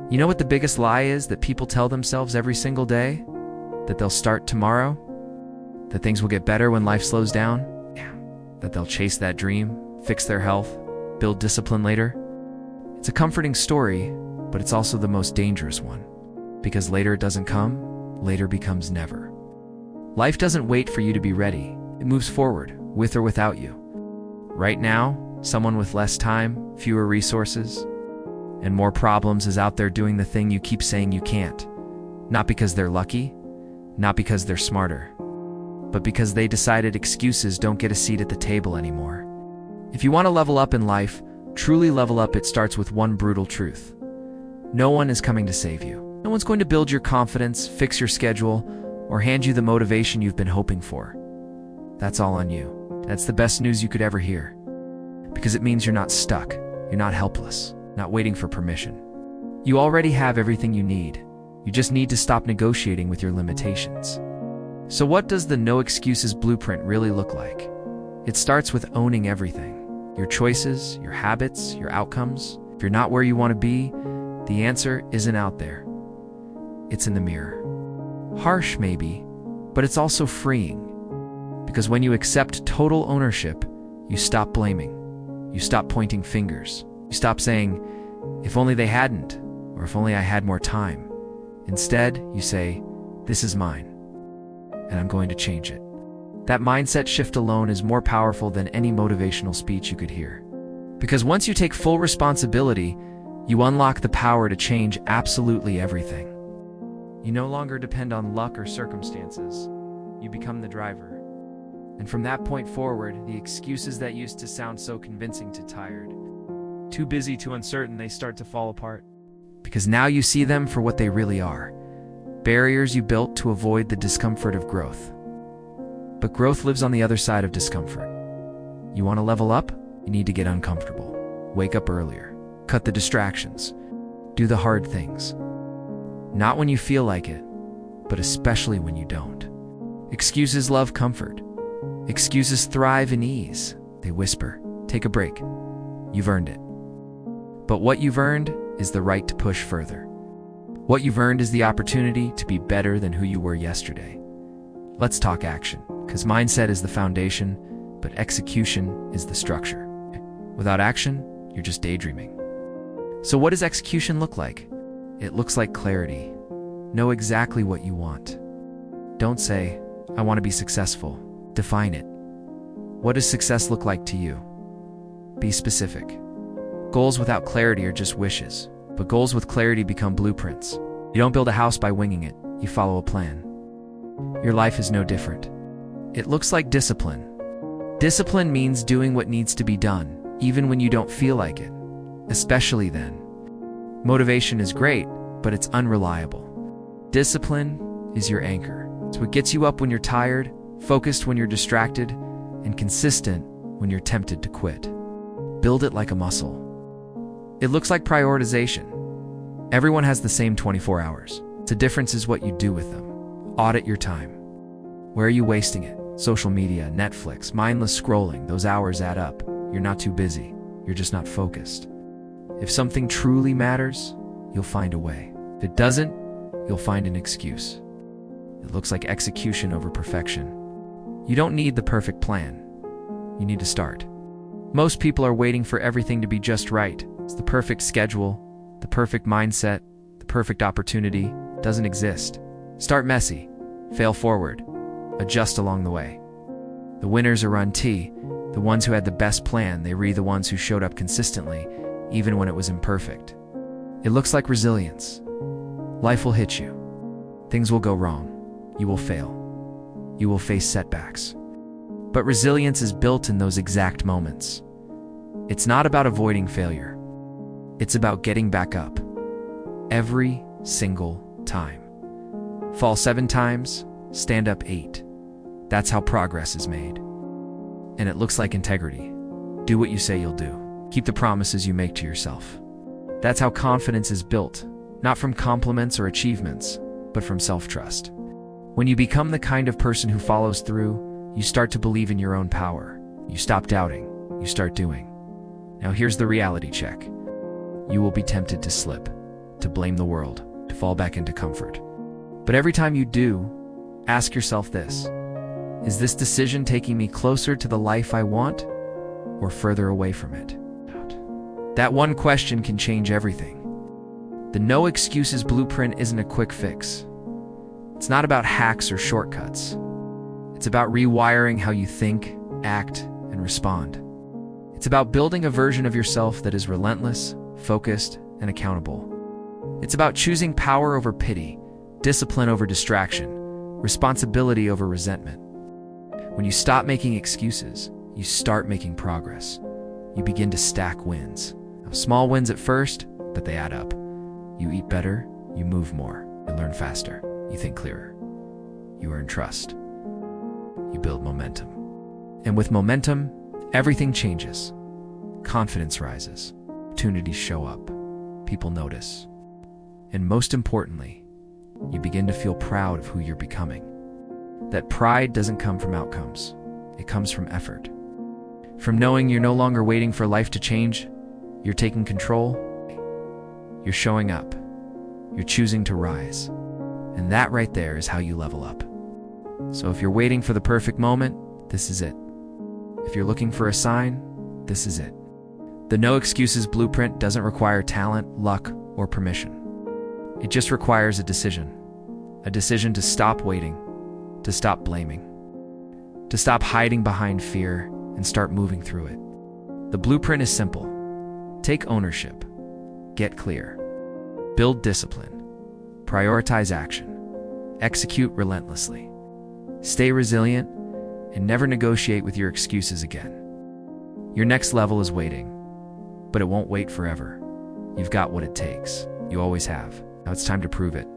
You know what the biggest lie is that people tell themselves every single day? That they'll start tomorrow? That things will get better when life slows down? Yeah. That they'll chase that dream, fix their health, build discipline later? It's a comforting story, but it's also the most dangerous one. Because later it doesn't come, later becomes never. Life doesn't wait for you to be ready. It moves forward, with or without you. Right now, someone with less time, fewer resources, and more problems is out there doing the thing you keep saying you can't. Not because they're lucky, not because they're smarter, but because they decided excuses don't get a seat at the table anymore. If you want to level up in life, truly level up, it starts with one brutal truth. No one is coming to save you. No one's going to build your confidence, fix your schedule, or hand you the motivation you've been hoping for. That's all on you. That's the best news you could ever hear. Because it means you're not stuck, you're not helpless, not waiting for permission. You already have everything you need. You just need to stop negotiating with your limitations. So what does the no excuses blueprint really look like? It starts with owning everything. Your choices, your habits, your outcomes. If you're not where you want to be, the answer isn't out there. It's in the mirror. Harsh maybe, but it's also freeing. Because when you accept total ownership, you stop blaming. You stop pointing fingers. You stop saying, if only they hadn't, or if only I had more time. Instead, you say, this is mine, and I'm going to change it. That mindset shift alone is more powerful than any motivational speech you could hear. Because once you take full responsibility, you unlock the power to change absolutely everything. You no longer depend on luck or circumstances. You become the driver. And from that point forward, the excuses that used to sound so convincing to tired, too busy to uncertain, they start to fall apart. Because now you see them for what they really are. Barriers you built to avoid the discomfort of growth. But growth lives on the other side of discomfort. You want to level up? You need to get uncomfortable. Wake up earlier. Cut the distractions. Do the hard things. Not when you feel like it, but especially when you don't. Excuses love comfort. Excuses thrive in ease. They whisper, take a break. You've earned it. But what you've earned is the right to push further. What you've earned is the opportunity to be better than who you were yesterday. Let's talk action, because mindset is the foundation, but execution is the structure. Without action, you're just daydreaming. So what does execution look like? It looks like clarity. Know exactly what you want. Don't say, I want to be successful. Define it. What does success look like to you? Be specific. Goals without clarity are just wishes, but goals with clarity become blueprints. You don't build a house by winging it, you follow a plan. Your life is no different. It looks like discipline. Discipline means doing what needs to be done, even when you don't feel like it, especially then. Motivation is great, but it's unreliable. Discipline is your anchor. It's what gets you up when you're tired, focused when you're distracted, and consistent when you're tempted to quit. Build it like a muscle. It looks like prioritization. Everyone has the same 24 hours. The difference is what you do with them. Audit your time. Where are you wasting it? Social media, Netflix, mindless scrolling, those hours add up. You're not too busy. You're just not focused. If something truly matters, you'll find a way. If it doesn't, you'll find an excuse. It looks like execution over perfection. You don't need the perfect plan. You need to start. Most people are waiting for everything to be just right. It's the perfect schedule, the perfect mindset, the perfect opportunity. It doesn't exist. Start messy, fail forward, adjust along the way. The winners are run T, the ones who had the best plan. They re the ones who showed up consistently, even when it was imperfect. It looks like resilience. Life will hit you. Things will go wrong. You will fail. You will face setbacks. But resilience is built in those exact moments. It's not about avoiding failure. It's about getting back up. Every single time. Fall 7 times, stand up 8. That's how progress is made. And it looks like integrity. Do what you say you'll do. Keep the promises you make to yourself. That's how confidence is built, not from compliments or achievements, but from self-trust. When you become the kind of person who follows through, you start to believe in your own power. You stop doubting. You start doing. Now here's the reality check. You will be tempted to slip. to blame the world, to fall back into comfort. But every time you do, ask yourself this: is this decision taking me closer to the life I want or further away from it? That one question can change everything. The no excuses blueprint isn't a quick fix. It's not about hacks or shortcuts. It's about rewiring how you think, act, and respond. It's about building a version of yourself that is relentless, focused, and accountable. It's about choosing power over pity, discipline over distraction, responsibility over resentment. When you stop making excuses, you start making progress. You begin to stack wins. Small wins at first, but they add up. You eat better, you move more, you learn faster, you think clearer. You earn trust. You build momentum. And with momentum, everything changes. Confidence rises. Opportunities show up. People notice. And most importantly, you begin to feel proud of who you're becoming. That pride doesn't come from outcomes. It comes from effort. From knowing you're no longer waiting for life to change, you're taking control, you're showing up, you're choosing to rise. And that right there is how you level up. So if you're waiting for the perfect moment, this is it. If you're looking for a sign, this is it. The no excuses blueprint doesn't require talent, luck, or permission. It just requires a decision to stop waiting, to stop blaming, to stop hiding behind fear and start moving through it. The blueprint is simple. Take ownership, get clear, build discipline, prioritize action, execute relentlessly, stay resilient, and never negotiate with your excuses again. Your next level is waiting, but it won't wait forever. You've got what it takes. You always have. Now it's time to prove it.